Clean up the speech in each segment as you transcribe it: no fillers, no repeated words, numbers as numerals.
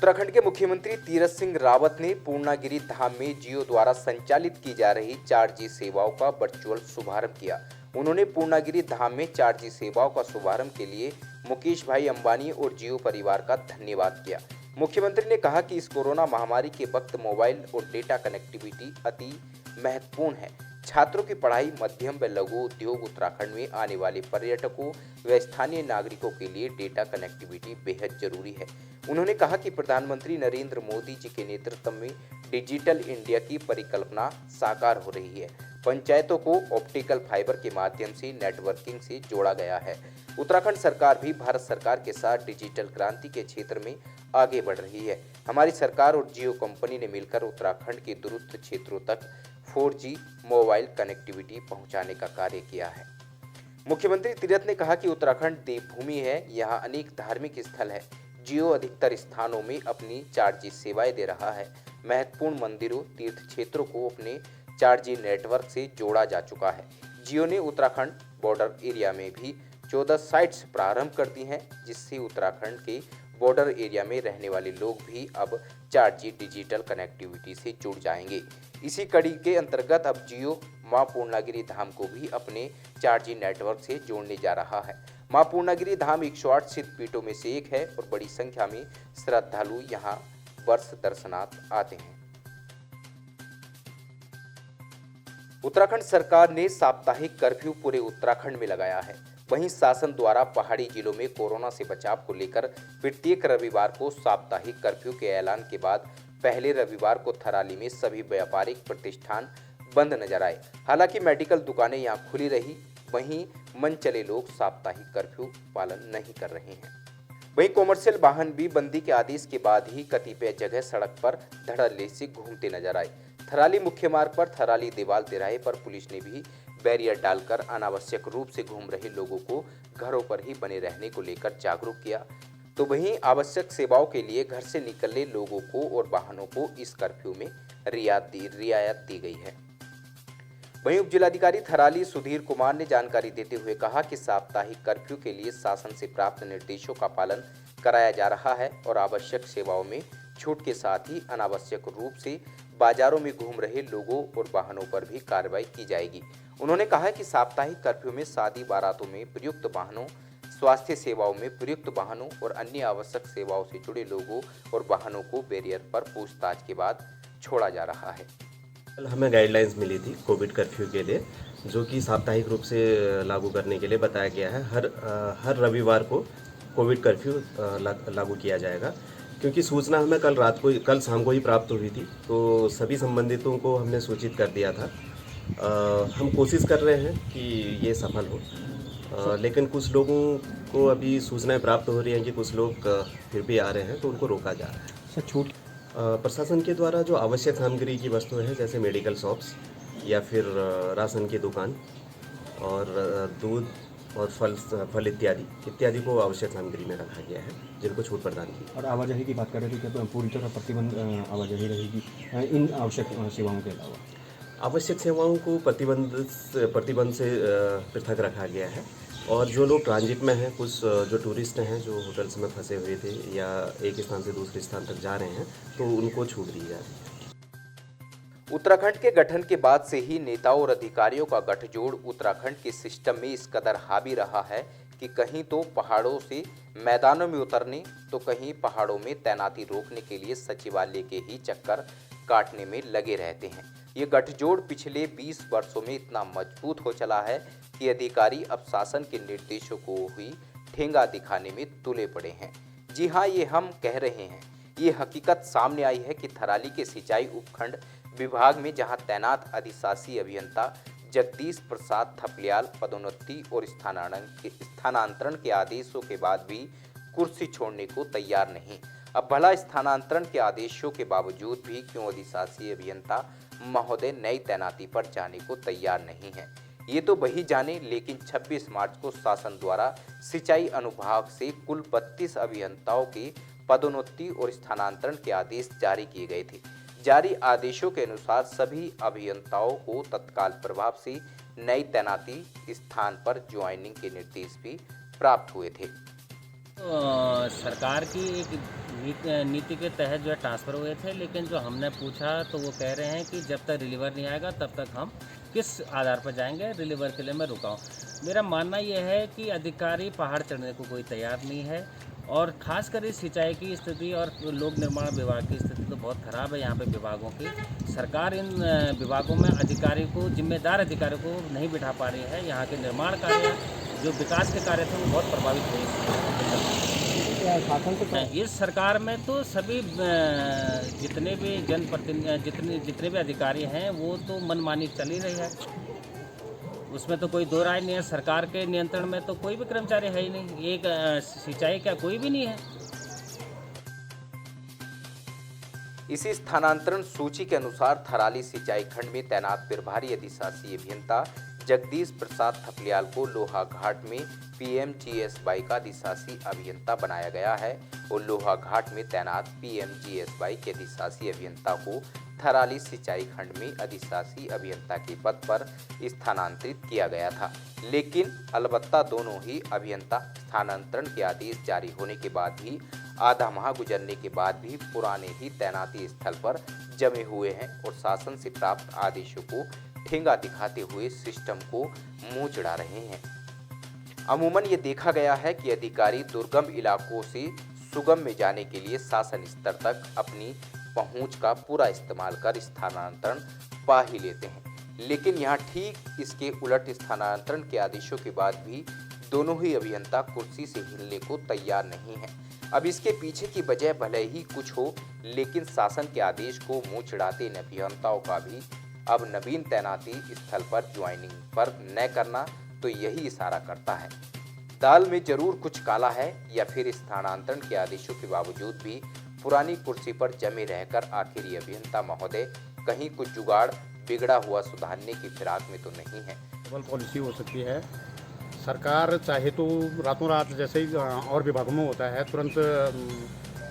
उत्तराखंड के मुख्यमंत्री तीरथ सिंह रावत ने पूर्णागिरि धाम में जियो द्वारा संचालित की जा रही 4G सेवाओं का वर्चुअल शुभारंभ किया। उन्होंने पूर्णागिरि धाम में 4G सेवाओं का शुभारंभ के लिए मुकेश भाई अंबानी और जियो परिवार का धन्यवाद किया। मुख्यमंत्री ने कहा कि इस कोरोना महामारी के वक्त मोबाइल और डेटा कनेक्टिविटी अति महत्वपूर्ण है। छात्रों की पढ़ाई, मध्यम व लघु उद्योग, उत्तराखंड में आने वाले पर्यटकों व स्थानीय नागरिकों के लिए डेटा कनेक्टिविटी बेहद जरूरी है। उन्होंने कहा कि प्रधानमंत्री नरेंद्र मोदी जी के नेतृत्व में डिजिटल इंडिया की परिकल्पना साकार हो रही है। पंचायतों को ऑप्टिकल फाइबर के माध्यम से नेटवर्किंग से जोड़ा गया है। उत्तराखंड सरकार भी भारत सरकार के साथ डिजिटल क्रांति के क्षेत्र में आगे बढ़ रही है। हमारी सरकार और जियो कंपनी ने मिलकर उत्तराखंड के दूरस्थ क्षेत्रों तक 4G मोबाइल कनेक्टिविटी पहुंचाने का कार्य किया है। मुख्यमंत्री तीरथ ने कहा कि उत्तराखंड देवभूमि है, यहाँ अनेक धार्मिक स्थल है। जियो अधिकतर स्थानों में अपनी 4G सेवाएं दे रहा है। महत्वपूर्ण मंदिरों, तीर्थ क्षेत्रों को अपने 4G नेटवर्क से जोड़ा जा चुका है। जियो ने उत्तराखंड बॉर्डर एरिया में भी 14 साइट्स प्रारंभ कर दी हैं, जिससे उत्तराखंड के बॉर्डर एरिया में रहने वाले लोग भी अब 4G डिजिटल कनेक्टिविटी से जुड़ जाएंगे। इसी कड़ी के अंतर्गत अब जियो मां पूर्णागिरि धाम को भी अपने 4G नेटवर्क से जोड़ने जा रहा है। मां पूर्णागिरि धाम 108 सिद्धपीठों में से एक है और बड़ी संख्या में श्रद्धालु यहां वर्ष दर्शनार्थ आते हैं। उत्तराखंड सरकार ने साप्ताहिक कर्फ्यू पूरे उत्तराखंड में लगाया है। वहीं शासन द्वारा पहाड़ी जिलों में कोरोना से बचाव को लेकर प्रत्येक रविवार को साप्ताहिक कर्फ्यू के ऐलान के बाद पहले रविवार को थराली में सभी व्यापारिक प्रतिष्ठान बंद नजर आए। हालांकि मेडिकल दुकानें यहां खुली रही, वहीं मन चले लोग साप्ताहिक कर्फ्यू पालन नहीं कर रहे हैं। वहीं कॉमर्शियल वाहन भी बंदी के आदेश के बाद ही कतिपय जगह सड़क पर धड़ल्ले से घूमते नजर आए। थराली मुख्य मार्ग पर थराली देवाल तिराहे पर पुलिस ने भी बैरियर डालकर अनावश्यक रूप से घूम रहे लोगों को घरों पर ही बने रहने को लेकर जागरूक किया। तो वहीं आवश्यक सेवाओं के लिए घर से निकलने लोगों को और वाहनों को इस कर्फ्यू में रियायत दी गई है। वहीं उप जिलाधिकारी थराली सुधीर कुमार ने जानकारी देते हुए कहा कि साप्ताहिक कर्फ्यू के लिए शासन से प्राप्त निर्देशों का पालन कराया जा रहा है और आवश्यक सेवाओं में छूट के साथ ही अनावश्यक रूप से बाजारों में घूम रहे लोगों और वाहनों पर भी कार्रवाई की जाएगी। उन्होंने कहा कि साप्ताहिक कर्फ्यू में शादी बारातों में प्रयुक्त वाहनों, स्वास्थ्य सेवाओं में प्रयुक्त वाहनों और अन्य आवश्यक सेवाओं से जुड़े लोगों और वाहनों को बैरियर पर पूछताछ के बाद छोड़ा जा रहा है। कल हमें गाइडलाइंस मिली थी कोविड कर्फ्यू के लिए, जो कि साप्ताहिक रूप से लागू करने के लिए बताया गया है। हर रविवार को कोविड कर्फ्यू लागू किया जाएगा। क्योंकि सूचना हमें कल शाम को ही प्राप्त हुई थी, तो सभी संबंधितों को हमने सूचित कर दिया था। हम कोशिश कर रहे हैं कि ये सफल हो, लेकिन कुछ लोगों को अभी सूचनाएं प्राप्त हो रही हैं कि कुछ लोग फिर भी आ रहे हैं, तो उनको रोका जा रहा है। सर, छूट प्रशासन के द्वारा जो आवश्यक सामग्री की वस्तुएं हैं, जैसे मेडिकल शॉप्स या फिर राशन की दुकान और दूध और फल इत्यादि को आवश्यक सामग्री में रखा गया है, जिनको छूट प्रदान की। और आवाजाही की बात करें तो क्या पूरी तरह प्रतिबंध आवाजाही रहेगी इन आवश्यक सेवाओं के अलावा? आवश्यक सेवाओं को प्रतिबंध से पृथक रखा गया है। और जो लोग ट्रांजिट में हैं, कुछ जो टूरिस्ट हैं जो होटल्स में फंसे हुए थे या एक स्थान से दूसरे स्थान तक जा रहे हैं, तो उनको छूट दी जा रही है। उत्तराखंड के गठन के बाद से ही नेताओं और अधिकारियों का गठजोड़ उत्तराखंड के सिस्टम में इस कदर हावी रहा है कि कहीं तो पहाड़ों से मैदानों में उतरने, तो कहीं पहाड़ों में तैनाती रोकने के लिए सचिवालय के ही चक्कर काटने में लगे रहते हैं। ये गठजोड़ पिछले 20 वर्षों में इतना मजबूत हो चला है कि अधिकारी अब शासन के निर्देशों को ही ठेंगा दिखाने में तुले पड़े हैं। जी हाँ, ये हम कह रहे हैं। ये हकीकत सामने आई है कि थराली के सिंचाई उपखंड विभाग में जहां तैनात अधिशासी अभियंता जगदीश प्रसाद थपलियाल पदोन्नति और स्थानांतरण के आदेशों के बाद भी कुर्सी छोड़ने को तैयार नहीं। अब भला स्थानांतरण के आदेशों के बावजूद भी क्यों अधिशासी अभियंता महोदय नई तैनाती पर जाने को तैयार नहीं है, ये तो वही जाने। लेकिन 26 मार्च को शासन द्वारा सिंचाई अनुभाग से कुल 32 अभियंताओं के पदोन्नति और स्थानांतरण के आदेश जारी किए गए थे। जारी आदेशों के अनुसार सभी अभियंताओं को तत्काल प्रभाव से नई तैनाती स्थान पर ज्वाइनिंग के निर्देश भी प्राप्त हुए थे। सरकार की एक नीति के तहत जो है ट्रांसफ़र हुए थे, लेकिन जो हमने पूछा तो वो कह रहे हैं कि जब तक रिलीवर नहीं आएगा तब तक हम किस आधार पर जाएंगे, रिलीवर के लिए मैं रुका हूँ। मेरा मानना यह है कि अधिकारी पहाड़ चढ़ने को कोई तैयार नहीं है, और ख़ासकर इस सिंचाई की स्थिति और लोक निर्माण विभाग की स्थिति तो बहुत ख़राब है यहाँ पे विभागों की। सरकार इन विभागों में अधिकारी को, जिम्मेदार अधिकारी को नहीं बिठा पा रही है। यहाँ के निर्माण कार्य, जो विकास के कार्य थे, वो बहुत प्रभावित हुए। शासन से इस सरकार में तो सभी जितने भी जनप्रतिनिधि, जितने भी अधिकारी हैं, वो तो मनमानी चल ही रही है। उसमें तो कोई दो राय नहीं है। सरकार के नियंत्रण में तो कोई भी कर्मचारी है ही नहीं। एक सिंचाई क्या कोई भी नहीं है। इसी स्थानांतरण सूची के अनुसार थराली सिंचाई खंड में तैनात प्रभारी अधिशासी अभियंता जगदीश प्रसाद थपलियाल को लोहा घाट में पीएमजीएसवाई का अधिशासी अभियंता बनाया गया है और लोहा घाट में तैनात पीएमजीएसवाई के अधिशासी अभियंता को थराली सिंचाई खंड में अधिशासी अभियंता के पद पर स्थानांतरित किया गया था। लेकिन अलबत्ता दोनों ही अभियंता स्थानांतरण के आदेश जारी होने के बाद भी आधा माह गुजरने के बाद भी पुराने ही तैनाती स्थल पर जमे हुए हैं और शासन से प्राप्त आदेशों को ठेंगा दिखाते हुए सिस्टम को मुंह चिढ़ा रहे हैं। अमूमन ये देखा गया है कि अधिकारी दुर्गम इलाकों से सुगम में जाने के लिए शासन स्तर तक अपनी पहुंच का पूरा इस्तेमाल कर स्थानांतरण पा ही लेते हैं, लेकिन यहाँ ठीक इसके उलट स्थानांतरण के आदेशों के बाद भी दोनों ही अभियंता कुर्सी से हिलने को तैयार नहीं हैं। अब इसके पीछे की वजह भले ही कुछ हो, लेकिन शासन के आदेश को मुंह चिढ़ाते इन अभियंताओं का भी अब नवीन तैनाती स्थल पर ज्वाइनिंग पर न करना तो यही इशारा करता है। दाल में जरूर कुछ काला है, या फिर स्थानांतरण के आदेशों के बावजूद भी पुरानी कुर्सी पर जमे रहकर आखिर ये अभियंता महोदय कहीं कुछ जुगाड़ बिगड़ा हुआ सुधारने की फिराक में तो नहीं है। डबल पॉलिसी हो सकती है। सरकार चाहे तो रातों रात, जैसे ही और विभागों में होता है, तुरंत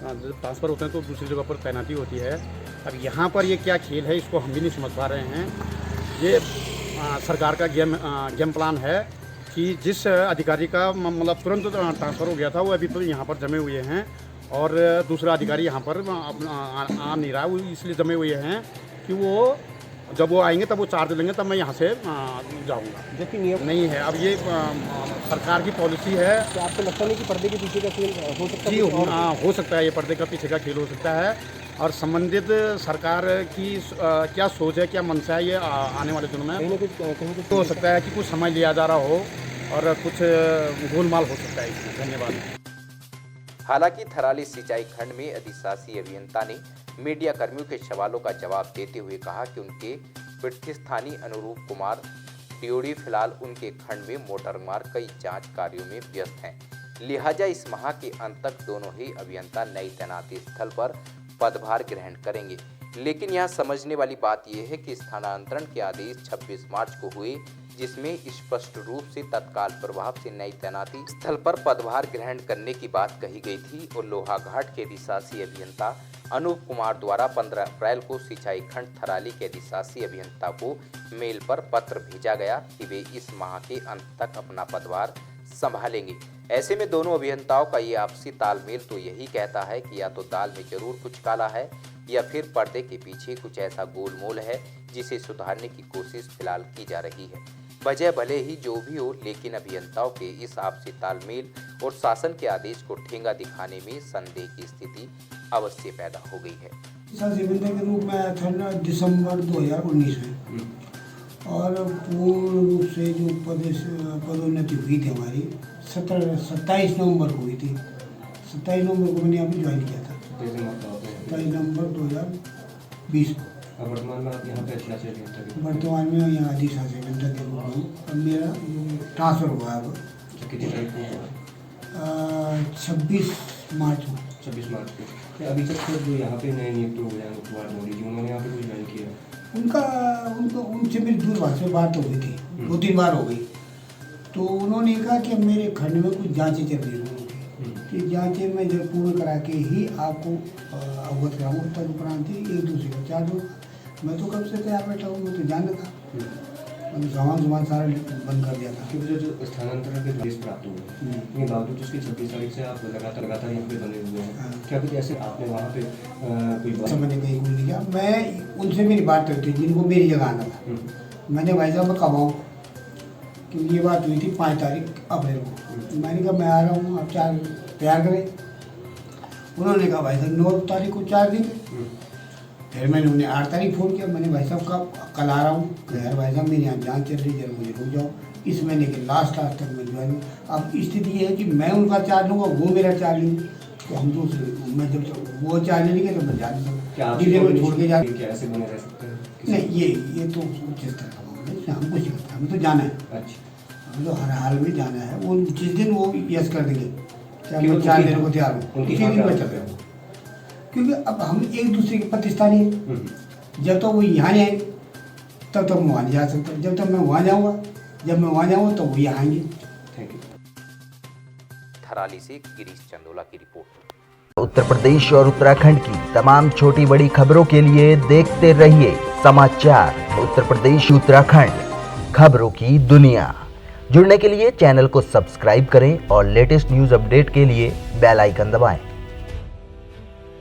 ट्रांसफ़र होते हैं तो दूसरी जगह पर तैनाती होती है। अब यहाँ पर ये क्या खेल है, इसको हम भी नहीं समझ पा रहे हैं। ये सरकार का गेम प्लान है कि जिस अधिकारी का मतलब तुरंत ट्रांसफ़र हो गया था, वो अभी तो यहाँ पर जमे हुए हैं और दूसरा अधिकारी यहाँ पर आ नहीं रहा। वो इसलिए जमे हुए हैं कि वो जब वो आएंगे तब वो चार्ज लेंगे, तब मैं यहाँ से जाऊँगा। जबकि नियम नहीं है। अब ये सरकार की पॉलिसी है। तो आपको लगता नहीं कि पर्दे के पीछे का खेल हो सकता है? जी हो सकता है, ये पर्दे का पीछे का खेल हो सकता है। और संबंधित सरकार की क्या सोच है, क्या मंशा है, ये आने वाले दिनों में कहीं कुछ हो सकता है कि कुछ समय लिया जा रहा हो और कुछ गोलमाल हो सकता है इसमें। धन्यवाद। हालांकि थराली सिंचाई खंड में अधिशासी अभियंता ने मीडिया कर्मियों के सवालों का जवाब देते हुए कहा कि उनके प्रतिस्थानी अनुरूप कुमार ड्योड़ी फिलहाल उनके खंड में मोटरमार्ग कई जांच कार्यों में व्यस्त हैं। लिहाजा इस माह के अंत तक दोनों ही अभियंता नई तैनाती स्थल पर पदभार ग्रहण करेंगे। लेकिन यहाँ समझने वाली बात यह है कि स्थानांतरण के आदेश 26 मार्च को हुए, जिसमें स्पष्ट रूप से तत्काल प्रभाव से नई तैनाती स्थल पर पदभार ग्रहण करने की बात कही गई थी और लोहाघाट के अधिशासी अभियंता अनूप कुमार द्वारा 15 अप्रैल को सिंचाई खंड थराली के अधिशासी अभियंता को मेल पर पत्र भेजा गया कि वे इस माह के अंत तक अपना पदभार संभालेंगे। ऐसे में दोनों अभियंताओं का ये आपसी तालमेल तो यही कहता है कि या तो दाल में जरूर कुछ काला है, या फिर पर्दे के पीछे कुछ ऐसा गोलमोल है जिसे सुधारने की कोशिश फिलहाल की जा रही है। वजह भले ही जो भी हो, लेकिन अभियंताओं के इस आपसी तालमेल और शासन के आदेश को ठेंगा दिखाने में संदेह की स्थिति अवश्य पैदा हो गई है। अभियंता के रूप में आया था दिसंबर 2019 में, और पूर्ण रूप से जो पदोन्नति हुई थी हमारी 27 नवंबर को हुई थी। 27 नवंबर को मैंने यहाँ पे ज्वाइन किया था, 27 नवंबर 2020 को। वर्तमान में आप यहाँ पे अधिशासी वर्तमान में यहाँ अधिशासी अभियंता के रूप में हूँ। अब मेरा ट्रांसफ़र हुआ अब कितनी तारीख को? 26 मार्च को। 26 मार्च को। अभी तक तो जो यहाँ पे नए नियुक्त हो गए हैं कुमार मोदी जी, उन्होंने यहाँ पे कोई ज्वाइन किया? उनसे मेरी दूरभाष से बात हो गई थी, 2-3 बार हो गई। तो उन्होंने कहा कि मेरे खंड में कुछ जांचें चल रही हैं कि जांचें मैं जब पूर्ण करा के ही आपको अवगत कराऊंगा, तदुपरांत ही एक दूसरे को चार्ज होगा। मैं तो कब से तैयार बैठा हूँ, मैं तो जानना था। सामान सारा बंद कर दिया था। क्योंकि जो स्थानांतरण के आदेश प्राप्त हुए हैं बावजूद उसकी 26 तारीख से आप लगातार यहाँ पे बने हुए हैं, क्या कुछ ऐसे आपने वहाँ पे कोई बात समझने का कुछ नहीं किया। मैं उनसे मेरी बात हुई थी जिनको मेरी जगह आना था। मैंने भाई साहब मैं कब आऊँ, क्योंकि ये बात हुई थी 5 तारीख अप्रैल को। मैंने कहा मैं आ रहा हूँ, आप 4 तैयार करें। उन्होंने कहा भाई साहब 9 तारीख को 4 दिन। फिर मैंने उन्हें 8 तारीख फ़ोन किया, मैंने भाई साहब कल आ रहा हूँ। यार भाई साहब मेरी यहाँ जाँच चल रही है, जरा मुझे रुक जाओ, इस महीने के लास्ट तक मैं ज्वाइन। अब स्थिति ये है कि मैं उनका चार्ज लूँगा, वो मेरा चार्ज लूँगी, तो हम दूसरे मैं जब वो चार्ज लेंगे तो मैं जा नहीं सकता, डिले में छोड़ के जा। क्या ऐसे बने रह सकते हैं? नहीं ये तो जिस तरह का मामला है हमको नहीं करता, हमें तो जाना है। अच्छा, हमें तो हर हाल में जाना है। वो जिस दिन वो यस कर देंगे क्या मैं 4 देने को तैयार हूँ, उसी दिन मैं चल रहा हूँ। क्योंकि अब हम एक दूसरे के प्रतिष्ठानी है। जब तक वो यहाँ नहीं आएंगे तब तक मैं वहाँ नहीं जा सकता, जब तक मैं वहाँ जाऊँगा, जब मैं वहाँ जाऊँगा तो वो यहाँ आएंगे। Thank you. थराली से गिरीश चंदोला की रिपोर्ट। उत्तर प्रदेश और उत्तराखंड की तमाम छोटी बड़ी खबरों के लिए देखते रहिए समाचार उत्तर प्रदेश उत्तराखंड, खबरों की दुनिया। जुड़ने के लिए चैनल को सब्सक्राइब करें और लेटेस्ट न्यूज़ अपडेट के लिए बेल आइकन दबाएं।